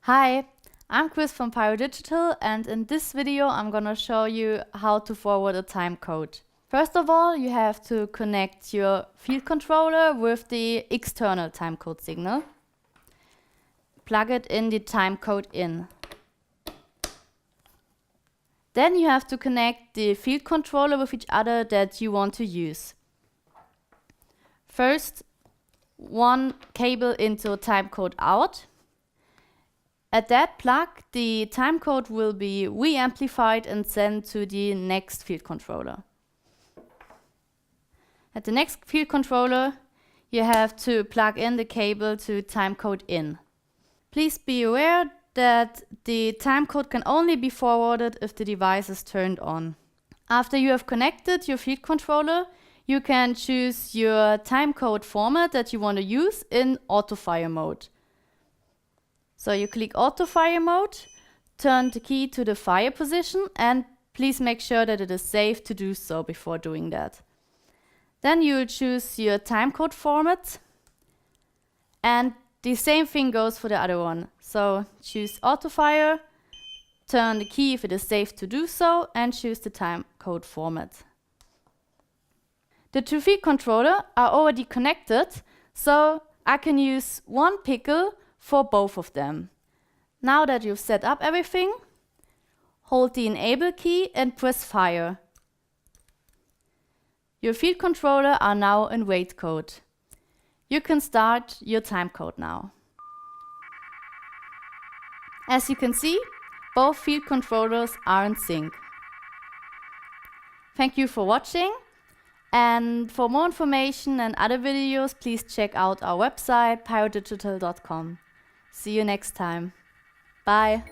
Hi, I'm Chris from Pyrodigital, and in this video I'm gonna show you how to forward a timecode. First of all, you have to connect your field controller with the external timecode signal. Plug it in the timecode in. Then you have to connect the field controller with each other that you want to use. First, one cable into timecode out. At that plug, the timecode will be re-amplified and sent to the next field controller. At the next field controller, you have to plug in the cable to timecode in. Please be aware that the timecode can only be forwarded if the device is turned on. After you have connected your field controller, you can choose your timecode format that you want to use in autofire mode. So you click autofire mode, turn the key to the fire position, and please make sure that it is safe to do so before doing that. Then you'll choose your timecode format, and the same thing goes for the other one. So choose autofire, turn the key if it is safe to do so, and choose the timecode format. The two field controllers are already connected, so I can use one pickle for both of them. Now that you've set up everything, hold the enable key and press fire. Your field controller are now in wait code. You can start your timecode now. As you can see, both field controllers are in sync. Thank you for watching, and for more information and other videos, please check out our website pyrodigital.com. See you next time. Bye.